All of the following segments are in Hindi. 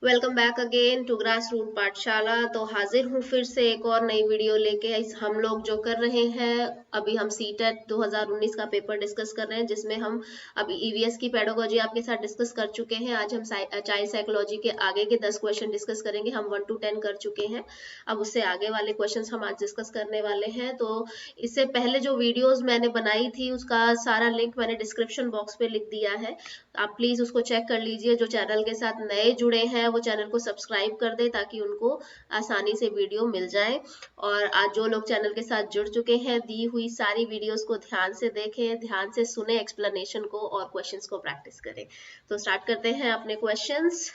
Welcome back again to grass root Pathshala. तो हाजिर हूँ फिर से एक और नई वीडियो लेके। हम लोग जो कर रहे हैं अभी हम सीटेट 2019 का पेपर डिस्कस कर रहे हैं, जिसमें हम अभी ईवीएस की पेडागोजी आपके साथ डिस्कस कर चुके हैं। आज हम चाइल्ड साइकोलॉजी के आगे के 10 क्वेश्चन डिस्कस करेंगे। हम 1 to 10 कर चुके हैं, अब उससे आगे वाले क्वेश्चन हम आज डिस्कस करने वाले हैं। तो इससे पहले जो वीडियोज मैंने बनाई थी उसका सारा लिंक मैंने डिस्क्रिप्शन बॉक्स पे लिख दिया है, आप प्लीज उसको चेक कर लीजिए। जो चैनल के साथ नए जुड़े हैं वो चैनल को सब्सक्राइब कर दे ताकि उनको आसानी से वीडियो मिल जाए। और आज जो लोग चैनल के साथ जुड़ चुके हैं, दी हुई सारी वीडियोस को ध्यान से देखें, ध्यान से सुने एक्सप्लेनेशन को और क्वेश्चंस को प्रैक्टिस करें। तो स्टार्ट करते हैं अपने क्वेश्चंस।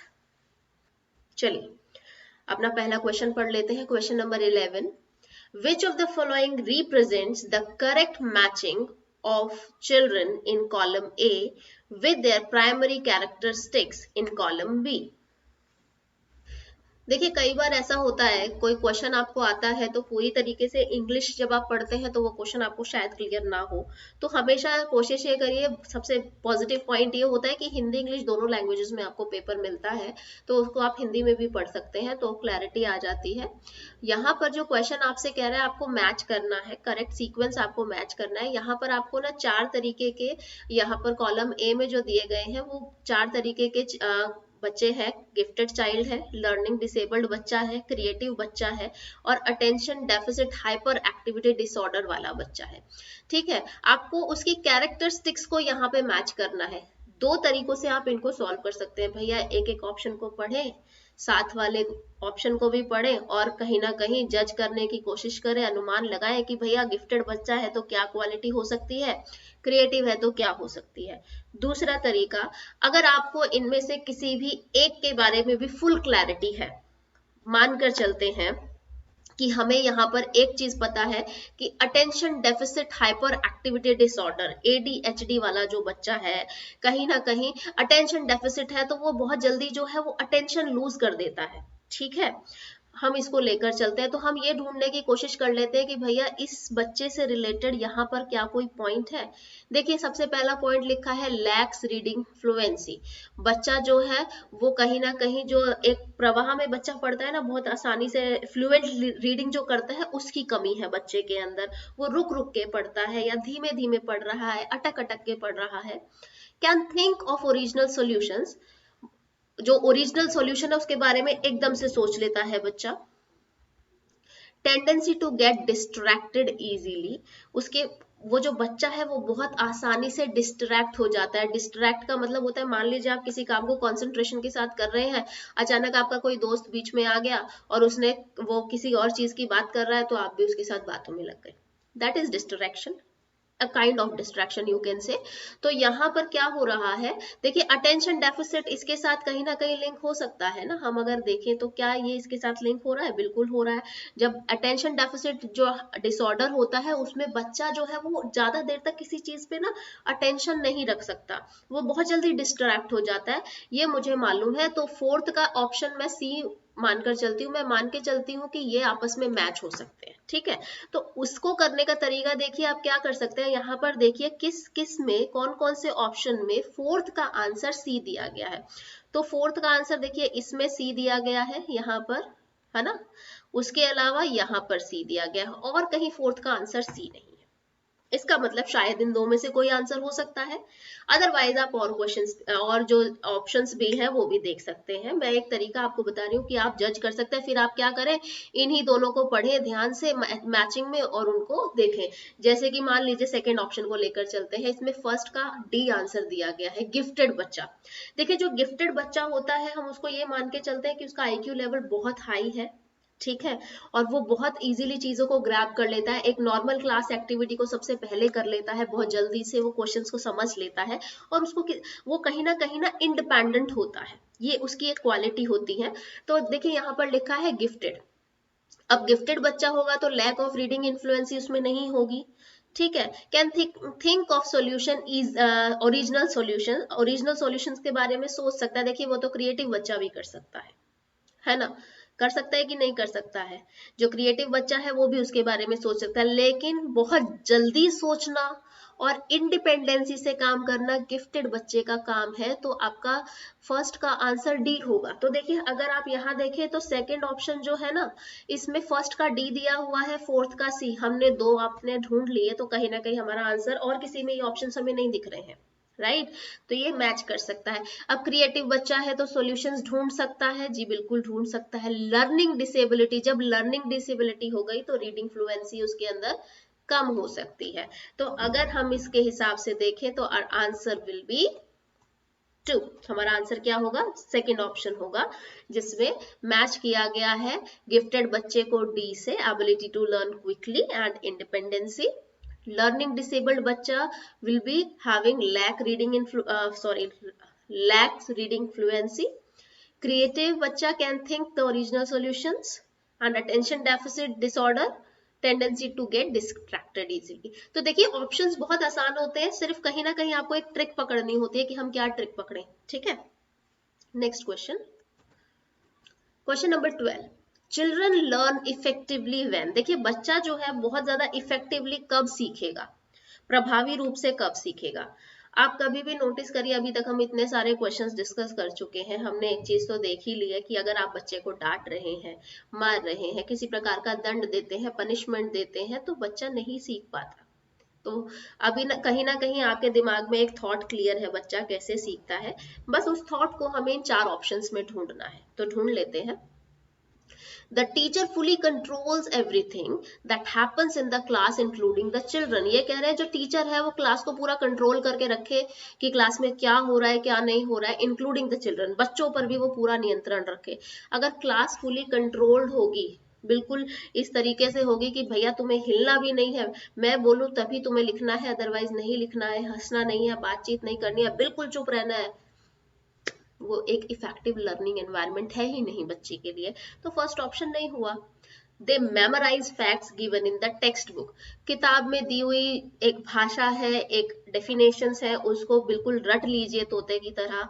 चलिए अपना पहला क्वेश्चन पढ़ लेते हैं। Question number 11, which of the following represents the correct matching of children in column A with their primary characteristics in column B? देखिए कई बार ऐसा होता है, कोई क्वेश्चन आपको आता है तो पूरी तरीके से इंग्लिश जब आप पढ़ते हैं तो वो क्वेश्चन आपको शायद क्लियर ना हो। तो हमेशा कोशिश ये करिए, सबसे पॉजिटिव पॉइंट ये होता है कि हिंदी इंग्लिश दोनों लैंग्वेजेस में आपको पेपर मिलता है, तो उसको आप हिंदी में भी पढ़ सकते हैं, तो क्लैरिटी आ जाती है। यहाँ पर जो क्वेश्चन आपसे कह रहा है आपको मैच करना है, करेक्ट सीक्वेंस आपको मैच करना है। यहाँ पर आपको ना 4 तरीके के, यहाँ पर कॉलम ए में जो दिए गए हैं वो 4 तरीके के बच्चे हैं। गिफ्टेड चाइल्ड है, लर्निंग डिसेबल्ड बच्चा है, क्रिएटिव बच्चा है और attention deficit hyper activity disorder वाला बच्चा है। ठीक है, आपको उसकी कैरेक्टरिस्टिक्स को यहाँ पे मैच करना है। 2 तरीकों से आप इनको सॉल्व कर सकते हैं। भैया एक एक ऑप्शन को पढ़ें, साथ वाले ऑप्शन को भी पढ़ें और कहीं ना कहीं जज करने की कोशिश करें, अनुमान लगाएं कि भैया गिफ्टेड बच्चा है तो क्या क्वालिटी हो सकती है, क्रिएटिव है तो क्या हो सकती है। दूसरा तरीका, अगर आपको इनमें से किसी भी एक के बारे में भी फुल क्लैरिटी है, मानकर चलते हैं कि हमें यहाँ पर एक चीज पता है कि attention deficit hyper activity disorder ADHD वाला जो बच्चा है, कहीं ना कहीं अटेंशन डेफिसिट है, तो वो बहुत जल्दी जो है वो अटेंशन लूज कर देता है। ठीक है, हम इसको लेकर चलते हैं। तो हम ये ढूंढने की कोशिश कर लेते हैं कि भैया इस बच्चे से रिलेटेड यहाँ पर क्या कोई पॉइंट है। देखिए सबसे पहला पॉइंट लिखा है लैक्स रीडिंग फ्लुएंसी। बच्चा जो है वो कहीं ना कहीं, जो एक प्रवाह में बच्चा पढ़ता है ना, बहुत आसानी से फ्लुएंट रीडिंग जो करता है उसकी कमी है बच्चे के अंदर। वो रुक रुक के पढ़ता है या धीमे धीमे पढ़ रहा है, अटक अटक के पढ़ रहा है। Can think of original solutions, जो ओरिजिनल सॉल्यूशन है उसके बारे में एकदम से सोच लेता है बच्चा। Tendency to get distracted easily, उसके वो जो बच्चा है वो बहुत आसानी से डिस्ट्रैक्ट हो जाता है। डिस्ट्रैक्ट का मतलब होता है, मान लीजिए आप किसी काम को कंसंट्रेशन के साथ कर रहे हैं, अचानक आपका कोई दोस्त बीच में आ गया और उसने वो किसी और चीज की बात कर रहा है तो आप भी उसके साथ बातों में लग गए। That is distraction, a kind of distraction you can say. तो यहाँ पर क्या हो रहा है, देखिए अटेंशन डेफिसिट इसके साथ कहीं ना कहीं लिंक हो सकता है ना। हम अगर देखें तो क्या ये इसके साथ लिंक हो रहा है? बिल्कुल हो रहा है। जब अटेंशन डेफिसिट जो डिसऑर्डर होता है उसमें बच्चा जो है वो ज्यादा देर तक किसी चीज पे ना अटेंशन नहीं रख सकता, वो बहुत जल्दी डिस्ट्रैक्ट हो जाता है, ये मुझे मालूम है। तो फोर्थ का ऑप्शन मैं सी मानकर चलती हूँ, मैं मान के चलती हूँ कि ये आपस में मैच हो सकते हैं। ठीक है, तो उसको करने का तरीका देखिए आप क्या कर सकते हैं। यहाँ पर देखिए किस किस में, कौन कौन से ऑप्शन में फोर्थ का आंसर सी दिया गया है। तो फोर्थ का आंसर देखिए इसमें सी दिया गया है यहाँ पर, है ना। उसके अलावा यहाँ पर सी दिया गया है और कहीं फोर्थ का आंसर सी नहीं है। इसका मतलब शायद इन दो में से कोई आंसर हो सकता है। अदरवाइज आप और क्वेश्चंस और जो ऑप्शंस भी है वो भी देख सकते हैं। मैं एक तरीका आपको बता रही हूँ कि आप जज कर सकते हैं। फिर आप क्या करें, इन्हीं दोनों को पढ़ें ध्यान से मैचिंग में और उनको देखें। जैसे कि मान लीजिए सेकेंड ऑप्शन को लेकर चलते हैं, इसमें फर्स्ट का डी आंसर दिया गया है, गिफ्टेड बच्चा। देखिए जो गिफ्टेड बच्चा होता है हम उसको ये मान के चलते हैं कि उसका आईक्यू लेवल बहुत हाई है। ठीक है, और वो बहुत इजीली चीजों को ग्रैब कर लेता है, एक नॉर्मल क्लास एक्टिविटी को सबसे पहले कर लेता है, बहुत जल्दी से वो क्वेश्चंस को समझ लेता है और उसको वो कहीं ना इंडिपेंडेंट होता है, ये उसकी एक क्वालिटी होती है। तो देखिए यहाँ पर लिखा है गिफ्टेड। अब गिफ्टेड बच्चा होगा तो लैक ऑफ रीडिंग इन्फ्लुएंस उसमें नहीं होगी। ठीक है, can think of solution is original solution, original solutions के बारे में सोच सकता है। देखिए वो तो क्रिएटिव बच्चा भी कर सकता है ना, कर सकता है कि नहीं कर सकता है। जो क्रिएटिव बच्चा है वो भी उसके बारे में सोच सकता है, लेकिन बहुत जल्दी सोचना और इंडिपेंडेंसी से काम करना गिफ्टेड बच्चे का काम है, तो आपका फर्स्ट का आंसर डी होगा। तो देखिए अगर आप यहाँ देखें तो सेकंड ऑप्शन जो है ना, इसमें फर्स्ट का डी दिया हुआ है, फोर्थ का सी, हमने दो आपने ढूंढ लिए, तो कहीं ना कहीं हमारा आंसर, और किसी में ये ऑप्शन हमें नहीं दिख रहे हैं, राइट तो ये मैच कर सकता है। अब क्रिएटिव बच्चा है तो सॉल्यूशंस ढूंढ सकता है, जी बिल्कुल ढूंढ सकता है। लर्निंग डिसेबिलिटी, जब लर्निंग डिसेबिलिटी हो गई तो रीडिंग फ्लुएंसी उसके अंदर कम हो सकती है। तो अगर हम इसके हिसाब से देखें तो आंसर विल बी 2। हमारा आंसर क्या होगा, सेकंड ऑप्शन होगा, जिसमें मैच किया गया है गिफ्टेड बच्चे को डी से, ability to learn quickly and independency. Learning disabled बच्चा will be having lacks reading fluency. Creative बच्चा can think the original solutions, and attention deficit disorder tendency to get distracted easily। तो देखिए ऑप्शंस बहुत आसान होते हैं, सिर्फ कहीं ना कहीं आपको एक ट्रिक पकड़नी होती है कि हम क्या ट्रिक पकड़ें, ठीक है। Next question, question number 12, children learn effectively when. देखिए बच्चा जो है बहुत ज्यादा इफेक्टिवली कब सीखेगा, प्रभावी रूप से कब सीखेगा। आप कभी भी नोटिस करिए, अभी तक हम इतने सारे क्वेश्चंस डिस्कस कर चुके हैं, हमने एक चीज तो देख ही ली है कि अगर आप बच्चे को डांट रहे हैं, मार रहे हैं, किसी प्रकार का दंड देते हैं, पनिशमेंट देते हैं, तो बच्चा नहीं सीख पाता। तो अभी कहीं ना कहीं आपके दिमाग में एक थॉट क्लियर है बच्चा कैसे सीखता है, बस उस थॉट को हमें इन 4 ऑप्शंस में ढूंढना है, तो ढूंढ लेते हैं। The teacher fully controls everything that happens in the class including the children। ये कह रहे हैं जो टीचर है वो क्लास को पूरा कंट्रोल करके रखे कि क्लास में क्या हो रहा है क्या नहीं हो रहा है, इंक्लूडिंग द चिल्ड्रन, बच्चों पर भी वो पूरा नियंत्रण रखे। अगर क्लास फुली कंट्रोल्ड होगी, बिल्कुल इस तरीके से होगी कि भैया तुम्हें हिलना भी नहीं है, मैं बोलूं तभी तुम्हें लिखना है, अदरवाइज नहीं लिखना है, हंसना नहीं है, बातचीत नहीं करनी है, बिल्कुल चुप रहना है, वो एक इफेक्टिव लर्निंग एनवायरनमेंट है ही नहीं बच्चे के लिए, तो फर्स्ट ऑप्शन नहीं हुआ। They memorise facts given in the text book. किताब में दी हुई एक भाषा है, एक डेफिनेशंस है, उसको बिल्कुल रट लीजिए तोते की तरह,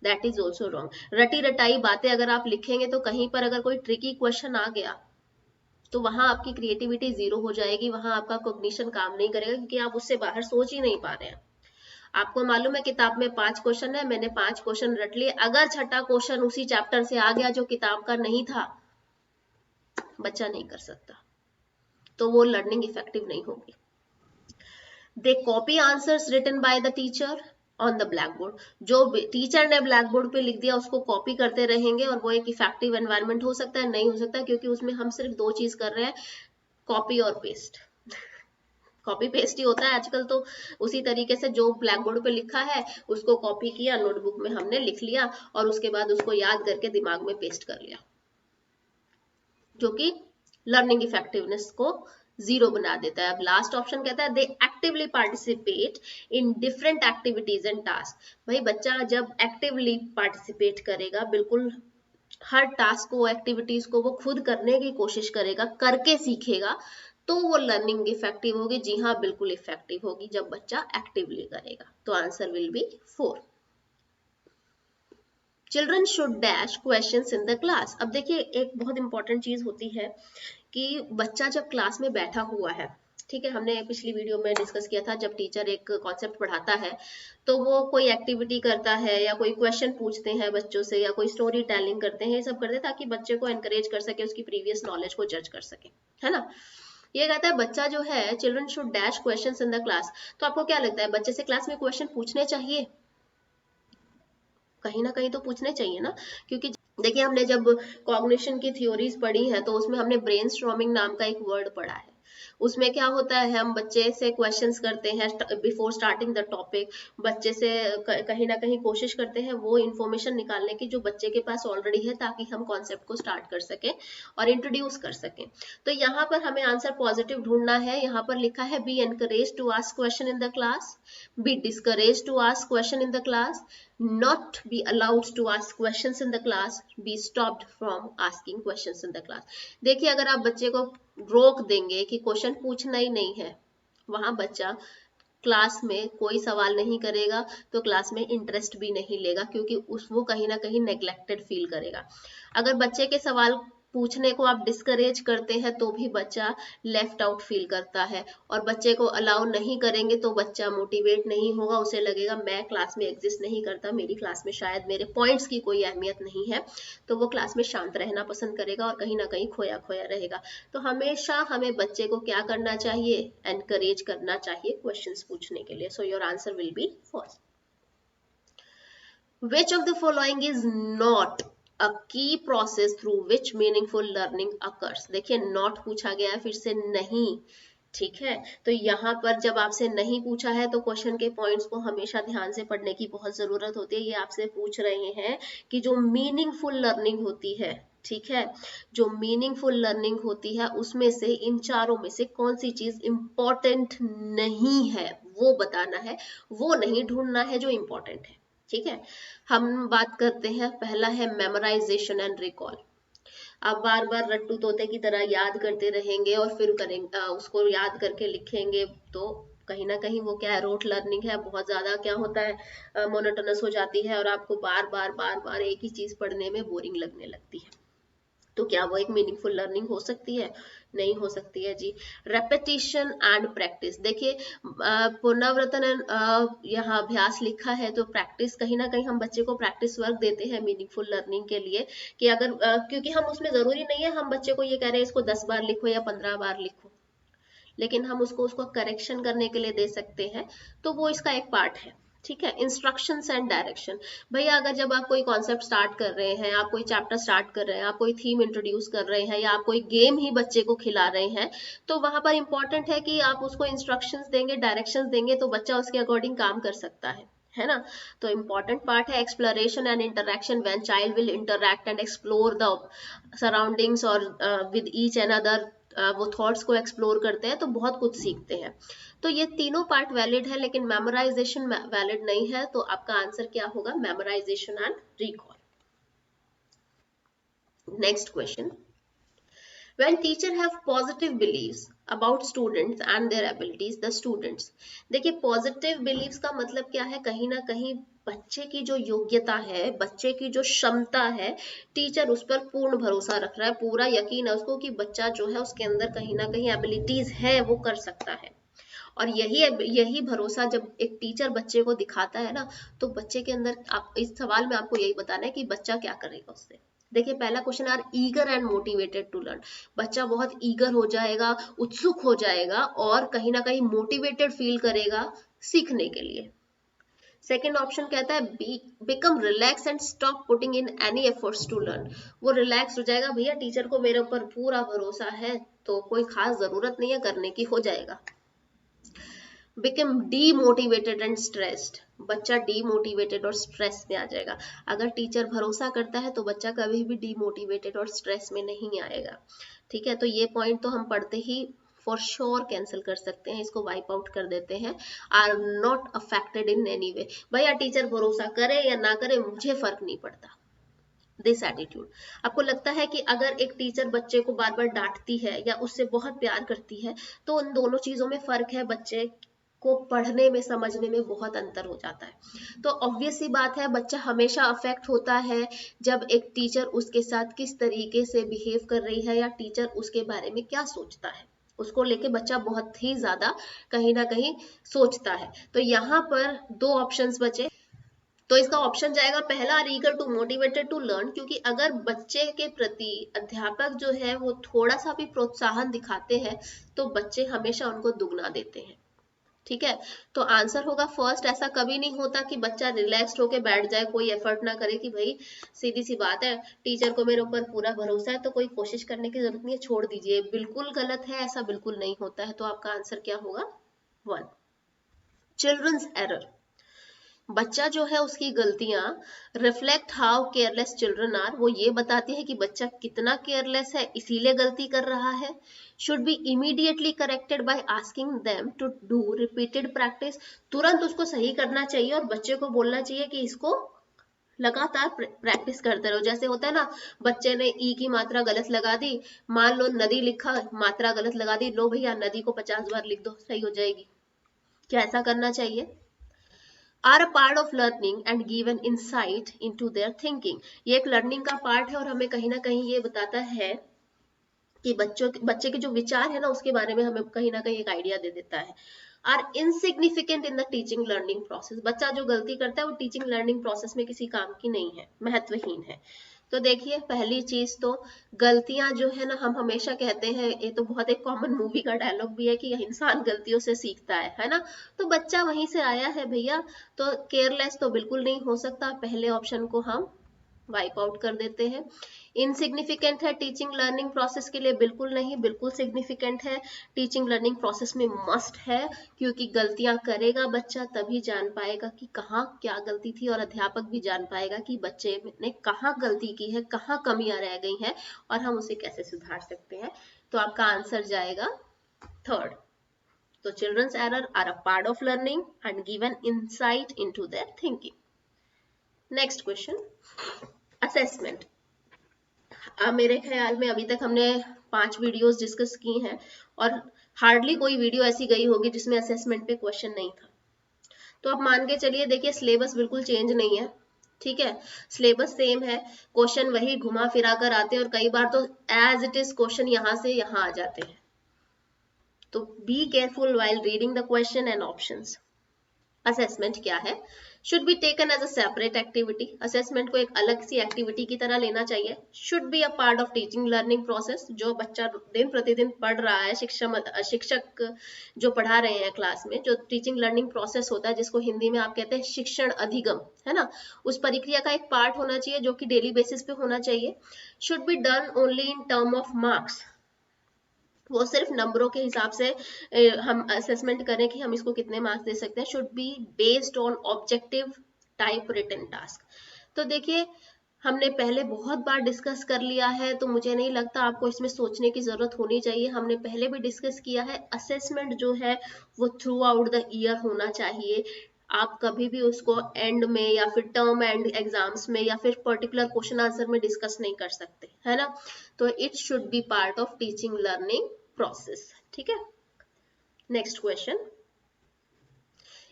दैट इज ऑल्सो रॉन्ग। रटी रटाई बातें अगर आप लिखेंगे तो कहीं पर अगर कोई ट्रिकी क्वेश्चन आ गया तो वहां आपकी क्रिएटिविटी जीरो हो जाएगी, वहां आपका कॉग्निशन काम नहीं करेगा, क्योंकि आप उससे बाहर सोच ही नहीं पा रहे हैं। आपको मालूम है किताब में 5 क्वेश्चन है, मैंने 5 क्वेश्चन रट लिए, अगर छठा क्वेश्चन उसी चैप्टर से आ गया जो किताब का नहीं था, बच्चा नहीं कर सकता, तो वो लर्निंग इफेक्टिव नहीं होगी। They copy answers written by the teacher on the blackboard. जो टीचर ने ब्लैक बोर्ड पे लिख दिया उसको कॉपी करते रहेंगे, और वो एक इफेक्टिव एनवायरनमेंट हो सकता है, नहीं हो सकता, क्योंकि उसमें हम सिर्फ 2 चीज कर रहे हैं, कॉपी और पेस्ट। कॉपी पेस्ट ही होता है आजकल, तो उसी तरीके से जो ब्लैक बोर्ड पे लिखा है उसको कॉपी किया, नोटबुक में हमने लिख लिया, और उसके बाद उसको याद करके दिमाग में पेस्ट कर लिया, जो कि लर्निंग इफेक्टिवनेस को जीरो बना देता है। अब लास्ट ऑप्शन कहता है they actively participate in different activities and task. भाई बच्चा जब एक्टिवली पार्टिसिपेट करेगा, बिल्कुल हर टास्क को, एक्टिविटीज को वो खुद करने की कोशिश करेगा, करके सीखेगा, तो वो लर्निंग इफेक्टिव होगी। जी हाँ, बिल्कुल इफेक्टिव होगी जब बच्चा एक्टिवली करेगा। तो answer will be 4। Children should dash questions in the class. अब देखिए एक बहुत इंपॉर्टेंट चीज होती है कि बच्चा जब क्लास में बैठा हुआ है, ठीक है, हमने पिछली वीडियो में डिस्कस किया था, जब टीचर एक कॉन्सेप्ट पढ़ाता है तो वो कोई एक्टिविटी करता है या कोई क्वेश्चन पूछते हैं बच्चों से, या कोई स्टोरी टेलिंग करते हैं, ये सब करते हैं ताकि बच्चे को एनकरेज कर सके, उसकी प्रीवियस नॉलेज को जज कर सके, है ना। ये कहता है बच्चा जो है, children should dash questions in the class. तो आपको क्या लगता है, बच्चे से क्लास में क्वेश्चन पूछने चाहिए? कहीं ना कहीं तो पूछने चाहिए ना, क्योंकि देखिए हमने जब कॉग्निशन की थ्योरीज पढ़ी है तो उसमें हमने ब्रेनस्टॉर्मिंग नाम का एक वर्ड पढ़ा है। उसमें क्या होता है, हम बच्चे से क्वेश्चंस करते हैं बिफोर स्टार्टिंग द टॉपिक, बच्चे से कहीं ना कहीं कोशिश करते हैं वो इंफॉर्मेशन निकालने की जो बच्चे के पास ऑलरेडी है, ताकि हम कॉन्सेप्ट को स्टार्ट कर सकें और इंट्रोड्यूस कर सकें। तो यहाँ पर हमें आंसर पॉजिटिव ढूंढना है। यहाँ पर लिखा है be encourage to ask question in the class, be discourage to ask question in the class, not be allowed to ask questions in the class, be stopped from asking questions in the class। देखिए अगर आप बच्चे को रोक देंगे कि क्वेश्चन पूछना ही नहीं है, वहां बच्चा क्लास में कोई सवाल नहीं करेगा, तो क्लास में इंटरेस्ट भी नहीं लेगा, क्योंकि वो कहीं ना कहीं नेग्लेक्टेड फील करेगा। अगर बच्चे के सवाल पूछने को आप डिस्करेज करते हैं तो भी बच्चा लेफ्ट आउट फील करता है, और बच्चे को अलाउ नहीं करेंगे तो बच्चा मोटिवेट नहीं होगा, उसे लगेगा मैं क्लास में एग्जिस्ट नहीं करता, मेरी क्लास में शायद मेरे पॉइंट्स की कोई अहमियत नहीं है, तो वो क्लास में शांत रहना पसंद करेगा और कहीं ना कहीं खोया खोया रहेगा। तो हमेशा हमें बच्चे को क्या करना चाहिए, एनकरेज करना चाहिए क्वेश्चंस पूछने के लिए। So your answer will be first. Which of the following is not a key process through which meaningful learning occurs? देखिए not पूछा गया है, फिर से नहीं, ठीक है। तो यहाँ पर जब आपसे नहीं पूछा है तो क्वेश्चन के पॉइंट्स को हमेशा ध्यान से पढ़ने की बहुत जरूरत होती है। ये आपसे पूछ रहे हैं कि जो मीनिंगफुल लर्निंग होती है, ठीक है, जो मीनिंगफुल लर्निंग होती है उसमें से इन चारों में से कौन सी चीज इंपॉर्टेंट नहीं है वो बताना है, वो नहीं ढूंढना है जो इंपॉर्टेंट है, ठीक है। हम बात करते हैं, पहला है मेमोराइजेशन एंड रिकॉल। आप बार बार रट्टू तोते की तरह याद करते रहेंगे और फिर करेंगे उसको याद करके लिखेंगे, तो कहीं ना कहीं वो क्या है, रोट लर्निंग है, बहुत ज्यादा क्या होता है, मोनोटोनस हो जाती है और आपको बार बार बार बार एक ही चीज पढ़ने में बोरिंग लगने लगती है। तो क्या वो एक मीनिंगफुल लर्निंग हो सकती है? नहीं हो सकती है जी। रेपिटेशन एंड प्रैक्टिस, देखिए पुनरावर्तन यहाँ अभ्यास लिखा है, तो प्रैक्टिस कहीं ना कहीं हम बच्चे को प्रैक्टिस वर्क देते हैं मीनिंगफुल लर्निंग के लिए, कि अगर क्योंकि हम उसमें जरूरी नहीं है हम बच्चे को ये कह रहे हैं इसको 10 बार लिखो या 15 बार लिखो, लेकिन हम उसको करेक्शन करने के लिए दे सकते हैं, तो वो इसका एक पार्ट है, ठीक है। इंस्ट्रक्शंस एंड डायरेक्शन, भैया अगर जब आप कोई कॉन्सेप्ट स्टार्ट कर रहे हैं, आप कोई चैप्टर स्टार्ट कर रहे हैं, आप कोई थीम इंट्रोड्यूस कर रहे हैं, या आप कोई गेम ही बच्चे को खिला रहे हैं, तो वहां पर इंपॉर्टेंट है कि आप उसको इंस्ट्रक्शंस देंगे, डायरेक्शंस देंगे, तो बच्चा उसके अकॉर्डिंग काम कर सकता है ना। तो इंपॉर्टेंट पार्ट है exploration and interaction, when child will interact and explore the surroundings और विद ईच एंड अदर, वो थॉट्स को एक्सप्लोर करते हैं तो बहुत कुछ सीखते हैं। तो ये तीनों पार्ट वैलिड है, लेकिन मेमोराइजेशन वैलिड नहीं है, तो आपका आंसर क्या होगा, memorisation and recall. Next question, when teacher have positive beliefs about students and their abilities, the students, देखिए पॉजिटिव बिलीव्स का मतलब क्या है, कहीं ना कहीं बच्चे की जो योग्यता है, बच्चे की जो क्षमता है, टीचर उस पर पूर्ण भरोसा रख रहा है, पूरा यकीन है उसको कि बच्चा जो है उसके अंदर कहीं ना कहीं एबिलिटीज है, वो कर सकता है। और यही भरोसा जब एक टीचर बच्चे को दिखाता है ना, तो बच्चे के अंदर, आप इस सवाल में आपको यही बताना है कि बच्चा क्या करेगा उससे। देखिए पहला question, are eager and motivated to learn, बच्चा बहुत ईगर हो जाएगा, उत्सुक हो जाएगा और कहीं ना कहीं मोटिवेटेड फील करेगा सीखने के लिए। सेकेंड ऑप्शन कहता है become relax and stop putting in any efforts to learn, वो रिलैक्स हो जाएगा, भैया टीचर को मेरे ऊपर पूरा भरोसा है तो कोई खास जरूरत नहीं है करने की, हो जाएगा। बिकम डीमोटिवेटेड एंड स्ट्रेस्ड, बच्चा डीमोटिवेटेड और स्ट्रेस में आ जाएगा। अगर टीचर भरोसा करता है तो बच्चा कभी भी डीमोटिवेटेड और स्ट्रेस में नहीं आएगा, ठीक है। तो ये पॉइंट तो हम पढ़ते ही फॉर श्योर कैंसिल कर सकते हैं, इसको वाइप आउट कर देते हैं। Are not affected in any way, भैया टीचर भरोसा करे या ना करे मुझे फर्क नहीं पड़ता, दिस एटीट्यूड। आपको लगता है कि अगर एक टीचर बच्चे को बार बार डांटती है या उससे बहुत प्यार करती है, तो उन दोनों चीजों में फर्क है, बच्चे को पढ़ने में समझने में बहुत अंतर हो जाता है। तो ऑब्वियस सी बात है बच्चा हमेशा अफेक्ट होता है जब एक टीचर उसके साथ किस तरीके से बिहेव कर रही है, या टीचर उसके बारे में क्या सोचता है, उसको लेके बच्चा बहुत ही ज्यादा कहीं ना कहीं सोचता है। तो यहाँ पर दो ऑप्शंस बचे, तो इसका ऑप्शन जाएगा पहला, eager to motivated to learn, क्योंकि अगर बच्चे के प्रति अध्यापक जो है वो थोड़ा सा भी प्रोत्साहन दिखाते हैं तो बच्चे हमेशा उनको दुगना देते हैं, ठीक है। तो आंसर होगा फर्स्ट। ऐसा कभी नहीं होता कि बच्चा रिलैक्स्ड होके बैठ जाए, कोई एफर्ट ना करे कि भाई सीधी सी बात है टीचर को मेरे ऊपर पूरा भरोसा है तो कोई कोशिश करने की जरूरत नहीं है, छोड़ दीजिए, बिल्कुल गलत है, ऐसा बिल्कुल नहीं होता है। तो आपका आंसर क्या होगा, 1। चिल्ड्रंस एरर, बच्चा जो है उसकी गलतियां reflect how careless children are, वो ये बताती है कि बच्चा कितना केयरलेस है, इसीलिए गलती कर रहा है। Should be immediately corrected by asking them to do repeated practice, तुरंत उसको सही करना चाहिए और बच्चे को बोलना चाहिए कि इसको लगातार प्रैक्टिस करते रहो। जैसे होता है ना, बच्चे ने ई की मात्रा गलत लगा दी, मान लो नदी लिखा, मात्रा गलत लगा दी, लो भैया नदी को 50 बार लिख दो, सही हो जाएगी, क्या ऐसा करना चाहिए? Are a part of learning and give an insight into their thinking. ये एक लर्निंग का पार्ट है और हमें कहीं ना कहीं ये बताता है कि बच्चे के जो विचार है ना उसके बारे में हमें कहीं ना कहीं एक आइडिया दे देता है। Are insignificant in the teaching learning process. बच्चा जो गलती करता है वो टीचिंग लर्निंग प्रोसेस में किसी काम की नहीं है, महत्वहीन है। तो देखिए पहली चीज तो गलतियां जो है ना, हम हमेशा कहते हैं, ये तो बहुत एक कॉमन मूवी का डायलॉग भी है कि इंसान गलतियों से सीखता है ना। तो बच्चा वहीं से आया है भैया, तो केयरलेस तो बिल्कुल नहीं हो सकता। पहले ऑप्शन को हम वाइप आउट कर देते हैं। इनसिग्निफिकेंट है टीचिंग लर्निंग प्रोसेस के लिए, बिल्कुल नहीं, बिल्कुल सिग्निफिकेंट है। टीचिंग लर्निंग प्रोसेस में मस्ट है, क्योंकि गलतियां करेगा बच्चा तभी जान पाएगा कि कहाँ क्या गलती थी, और अध्यापक भी जान पाएगा कि बच्चे ने कहाँ गलती की है, कहाँ कमियां रह गई हैं और हम उसे कैसे सुधार सकते हैं। तो आपका आंसर जाएगा थर्ड। तो children's error are a part of learning and give an insight into their thinking. Next question, assessment. मेरे ख्याल में अभी तक हमने 5 वीडियोस डिस्कस की हैं और हार्डली कोई वीडियो ऐसी गई होगी जिसमें असेसमेंट पे क्वेश्चन नहीं था। तो आप मान के चलिए, देखिए सिलेबस बिल्कुल चेंज नहीं है, ठीक है, सिलेबस सेम है, क्वेश्चन वही घुमा फिरा कर आते हैं और कई बार तो एज इट इज क्वेश्चन यहाँ से यहाँ आ जाते हैं। तो be careful while reading the question and options. Assessment क्या है? Should be taken as a separate activity. Assessment को एक अलग सी एक्टिविटी की तरह लेना चाहिए। Should be a part of teaching learning process. जो बच्चा दिन प्रतिदिन पढ़ रहा है, शिक्षक जो पढ़ा रहे हैं क्लास में, जो टीचिंग लर्निंग प्रोसेस होता है जिसको हिंदी में आप कहते हैं शिक्षण अधिगम, है ना, उस प्रक्रिया का एक पार्ट होना चाहिए जो कि डेली बेसिस पे होना चाहिए। Should be done only in term of marks. वो सिर्फ नंबरों के हिसाब से हम असेसमेंट करें कि हम इसको कितने मार्क्स दे सकते हैं। Should be based on objective type written task. तो देखिए हमने पहले बहुत बार डिस्कस कर लिया है, तो मुझे नहीं लगता आपको इसमें सोचने की जरूरत होनी चाहिए। हमने पहले भी डिस्कस किया है, असेसमेंट जो है वो थ्रू आउट द ईयर होना चाहिए। आप कभी भी उसको एंड में या फिर टर्म एंड एग्जाम्स में या फिर पर्टिकुलर क्वेश्चन आंसर में डिस्कस नहीं कर सकते, है ना। तो it should be part of teaching learning process, ठीक है। Next question,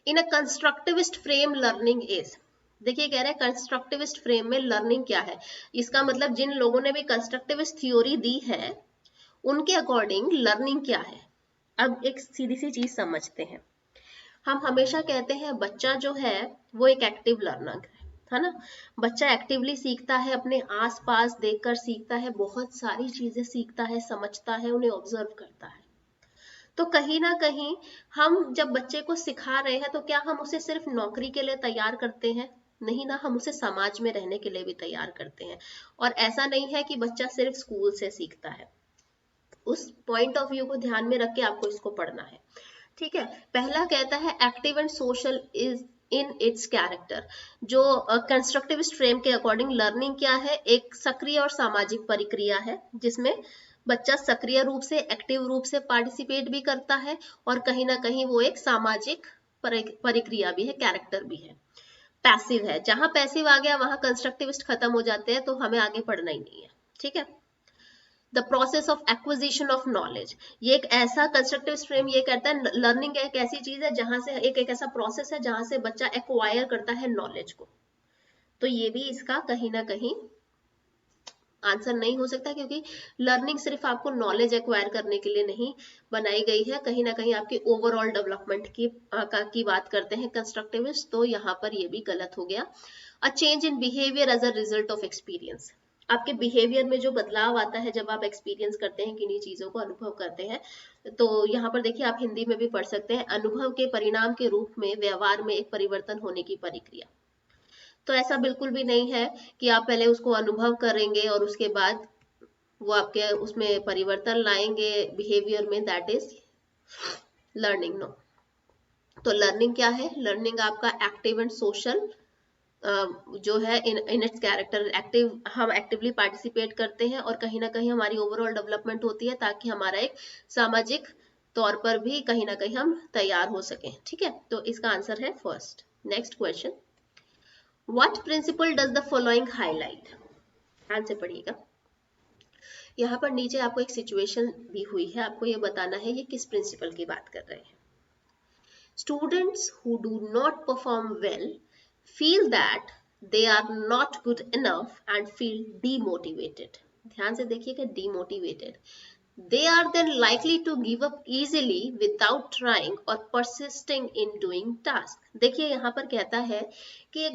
in a constructivist frame learning is. देखिए कह रहे हैं कंस्ट्रक्टिविस्ट फ्रेम में लर्निंग क्या है। इसका मतलब जिन लोगों ने भी कंस्ट्रक्टिविस्ट थ्योरी दी है उनके अकॉर्डिंग लर्निंग क्या है। अब एक सीधी सी चीज समझते हैं। हम हमेशा कहते हैं बच्चा जो है वो एक एक्टिव लर्नर है ना। बच्चा एक्टिवली सीखता है, अपने आसपास देखकर सीखता है, बहुत सारी चीजें सीखता है, समझता है, उन्हें ऑब्जर्व करता है। तो कहीं ना कहीं हम जब बच्चे को सिखा रहे हैं तो क्या हम उसे सिर्फ नौकरी के लिए तैयार करते हैं? नहीं ना, हम उसे समाज में रहने के लिए भी तैयार करते हैं। और ऐसा नहीं है कि बच्चा सिर्फ स्कूल से सीखता है। उस पॉइंट ऑफ व्यू को ध्यान में रख के आपको इसको पढ़ना है, ठीक है। पहला कहता है active and social is in its character. जो कंस्ट्रक्टिविस्ट फ्रेम के अकॉर्डिंग लर्निंग क्या है, एक सक्रिय और सामाजिक प्रक्रिया है जिसमें बच्चा सक्रिय रूप से, एक्टिव रूप से पार्टिसिपेट भी करता है और कहीं ना कहीं वो एक सामाजिक प्रक्रिया भी है, कैरेक्टर भी है। पैसिव है, जहां पैसिव आ गया वहां कंस्ट्रक्टिविस्ट खत्म हो जाते हैं, तो हमें आगे पढ़ना ही नहीं है, ठीक है। The process of acquisition of knowledge, ये एक ऐसा कंस्ट्रक्टिव फ्रेम ये कहता है लर्निंग एक ऐसी चीज है जहां से एक ऐसा प्रोसेस है जहां से बच्चा एक्वायर करता है नॉलेज को। तो ये भी इसका कहीं ना कहीं आंसर नहीं हो सकता, क्योंकि लर्निंग सिर्फ आपको नॉलेज एक्वायर करने के लिए नहीं बनाई गई है, कहीं ना कहीं आपके ओवरऑल डेवलपमेंट की बात करते हैं कंस्ट्रक्टिविस्ट। तो यहाँ पर ये भी गलत हो गया। A change in behaviour as a result of experience, आपके बिहेवियर में जो बदलाव आता है जब आप एक्सपीरियंस करते हैं, किन्हीं चीजों को अनुभव करते हैं। तो यहाँ पर देखिए आप हिंदी में भी पढ़ सकते हैं, अनुभव के परिणाम के रूप में व्यवहार में एक परिवर्तन होने की प्रक्रिया। तो ऐसा बिल्कुल भी नहीं है कि आप पहले उसको अनुभव करेंगे और उसके बाद वो आपके उसमें परिवर्तन लाएंगे बिहेवियर में, दैट इज लर्निंग, नो। तो लर्निंग क्या है? लर्निंग आपका एक्टिव एंड सोशल जो है इन इट्स कैरेक्टर, एक्टिव, हम एक्टिवली पार्टिसिपेट करते हैं और कहीं ना कहीं हमारी ओवरऑल डेवलपमेंट होती है ताकि हमारा एक सामाजिक तौर पर भी कहीं ना कहीं हम तैयार हो सकें, ठीक है। तो इसका आंसर है first. Next question, what principle does the following highlight. ध्यान से पढ़िएगा। यहाँ पर नीचे आपको एक सिचुएशन दी हुई है, आपको ये बताना है ये किस प्रिंसिपल की बात कर रहे हैं। Students who do not perform well feel that they are not good enough and feel demotivated. ध्यान से देखिएगा, demotivated. They are then likely to give up easily without trying or persisting in doing task. देखिए यहाँ पर कहता है कि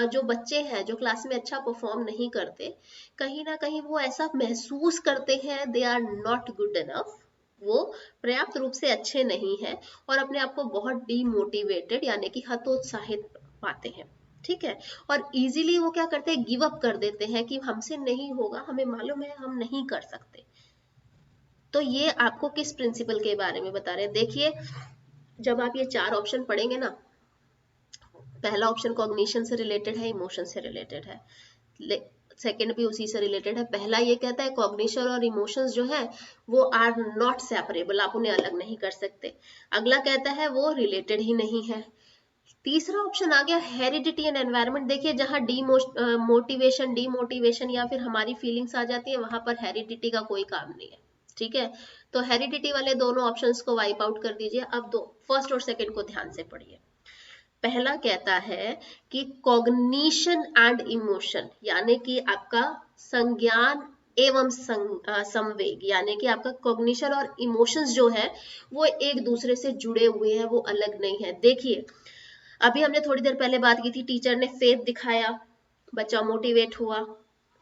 जो बच्चे हैं जो क्लास में अच्छा परफॉर्म नहीं करते, कहीं ना कहीं वो ऐसा महसूस करते हैं they are not good enough, वो पर्याप्त रूप से अच्छे नहीं हैं और अपने आप को बहुत डीमोटिवेटेड यानी कि हतोत्साहित पाते हैं। ठीक है, और इजीली वो क्या करते हैं, गिव अप कर देते हैं कि हमसे नहीं होगा, हमें मालूम है हम नहीं कर सकते। तो ये आपको किस प्रिंसिपल के बारे में बता रहे हैं? देखिए जब आप ये 4 ऑप्शन पढ़ेंगे ना, पहला ऑप्शन कॉग्निशन से रिलेटेड है, इमोशन से रिलेटेड है, सेकंड भी उसी से रिलेटेड है। पहला ये कहता है कॉग्निशन और इमोशंस जो है वो आर नॉट सेपरेबल, आप उन्हें अलग नहीं कर सकते। अगला कहता है वो रिलेटेड ही नहीं है। तीसरा ऑप्शन आ गया हेरिडिटी एंड एनवायरनमेंट। देखिए जहां डीमोटिवेशन या फिर हमारी फीलिंग्स आ जाती है, वहां पर हेरिडिटी का कोई काम नहीं है। ठीक है, तो हेरिडिटी वाले दोनों ऑप्शंस को वाइप आउट कर दीजिए। अब दो फर्स्ट और सेकंड को ध्यान से पढ़िए। पहला कहता है कि कॉग्निशन एंड इमोशन यानी कि आपका संज्ञान एवं संवेग, यानी कि आपका कॉग्निशन और इमोशंस जो है वो एक दूसरे से जुड़े हुए हैं, वो अलग नहीं है। देखिए अभी हमने थोड़ी देर पहले बात की थी, टीचर ने फेथ दिखाया, बच्चा मोटिवेट हुआ,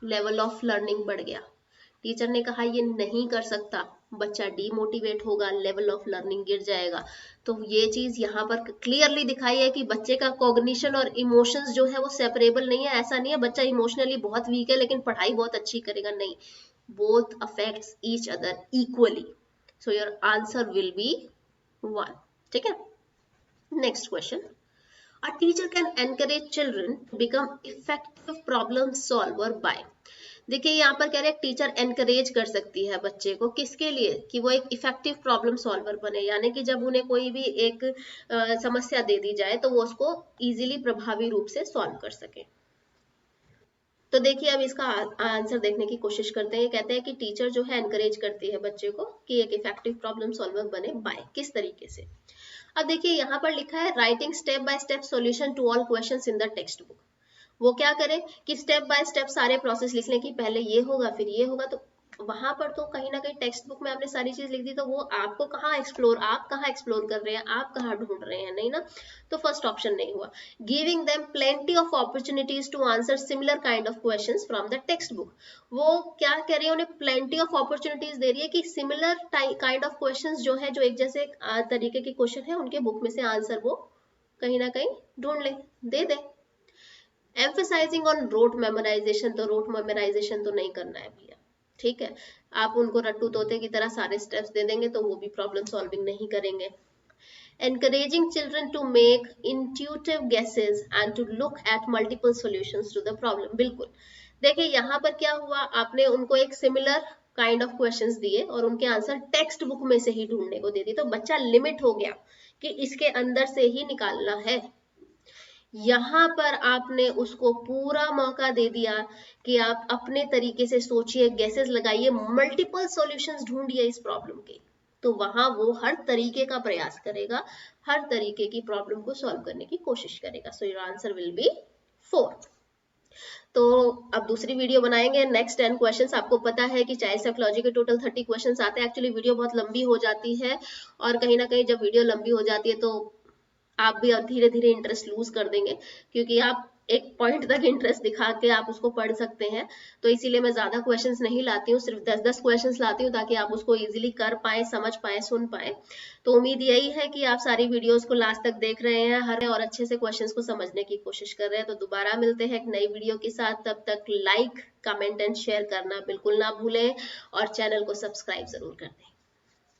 लेवल ऑफ लर्निंग बढ़ गया। टीचर ने कहा ये नहीं कर सकता, बच्चा डीमोटिवेट होगा, लेवल ऑफ लर्निंग गिर जाएगा। तो ये चीज यहाँ पर क्लियरली दिखाई है कि बच्चे का कॉग्निशन और इमोशंस जो है वो सेपरेबल नहीं है। ऐसा नहीं है बच्चा इमोशनली बहुत वीक है लेकिन पढ़ाई बहुत अच्छी करेगा, नहीं, both affects each other equally. So your answer will be 1। ठीक है, next question. A teacher can encourage children to become effective problem solver by। देखिए यहाँ पर कह रहे हैं टीचर एनकरेज कर सकती है बच्चे को, किसके लिए, कि वो एक इफेक्टिव प्रॉब्लम सॉल्वर बने, यानी कि जब उन्हें कोई भी एक समस्या दे दी जाए तो वो उसको इजीली प्रभावी रूप से सॉल्व कर सके। तो देखिए अब इसका आंसर देखने की कोशिश करते हैं। कहते हैं कि टीचर जो है एनकरेज करती है बच्चे को कि एक इफेक्टिव प्रॉब्लम सॉल्वर बने, बाय किस तरीके से। अब देखिए यहाँ पर लिखा है writing step by step solution to all questions in the text book. वो क्या करे कि स्टेप बाय स्टेप सारे प्रोसेस लिख लें कि पहले ये होगा फिर ये होगा। तो वहां पर तो कहीं ना कहीं टेक्स्ट बुक में आपने सारी चीज लिख दी, तो वो आपको आप कहाँ एक्सप्लोर कर रहे हैं, आप कहाँ ढूंढ रहे हैं, नहीं ना। तो फर्स्ट ऑप्शन नहीं हुआ। Giving them plenty of opportunities to answer similar kind of questions from the text book. वो क्या कह रही है, उन्हें प्लेंटी ऑफ अपॉर्चुनिटीज दे रही है कि सिमिलर काइंड ऑफ क्वेश्चंस जो है, जो एक जैसे तरीके के क्वेश्चन है, उनके बुक में से आंसर वो कहीं ना कहीं ढूंढ ले, दे दे। एम्फेसाइजिंग ऑन रोट मेमोराइजेशन, तो रोट मेमोराइजेशन तो नहीं करना है भैया। ठीक है, आप उनको रट्टू तोते की तरह सारे स्टेप्स दे देंगे तो वो भी प्रॉब्लम सॉल्विंग नहीं करेंगे। Encouraging children to make intuitive guesses and to look at multiple solutions to the problem. बिल्कुल, देखिए यहाँ पर क्या हुआ, आपने उनको एक सिमिलर काइंड ऑफ क्वेश्चंस दिए और उनके आंसर टेक्स्ट बुक में से ही ढूंढने को दे दी, तो बच्चा लिमिट हो गया कि इसके अंदर से ही निकालना है। यहाँ पर आपने उसको पूरा मौका दे दिया कि आप अपने तरीके से सोचिए, गेसेस लगाइए, मल्टीपल सॉल्यूशंस ढूंढिए इस प्रॉब्लम के। तो वहां वो हर तरीके का प्रयास करेगा, हर तरीके की प्रॉब्लम को सॉल्व करने की कोशिश करेगा। So your answer will be 4। तो अब दूसरी वीडियो बनाएंगे, नेक्स्ट 10 क्वेश्चंस। आपको पता है कि चाइल्ड साइकोलॉजी के टोटल 30 क्वेश्चंस आते हैं। एक्चुअली वीडियो बहुत लंबी हो जाती है और कहीं ना कहीं जब वीडियो लंबी हो जाती है तो आप भी धीरे धीरे इंटरेस्ट लूज कर देंगे, क्योंकि आप एक पॉइंट तक इंटरेस्ट दिखा के आप उसको पढ़ सकते हैं। तो इसीलिए मैं ज्यादा क्वेश्चंस नहीं लाती हूँ, सिर्फ 10-10 क्वेश्चंस लाती हूँ ताकि आप उसको इजीली कर पाए, समझ पाए, सुन पाए। तो उम्मीद यही है कि आप सारी वीडियोस को लास्ट तक देख रहे हैं हर और अच्छे से क्वेश्चंस को समझने की कोशिश कर रहे हैं। तो दोबारा मिलते हैं एक नई वीडियो के साथ, तब तक लाइक, कमेंट एंड शेयर करना बिल्कुल ना भूलें और चैनल को सब्सक्राइब जरूर कर दें।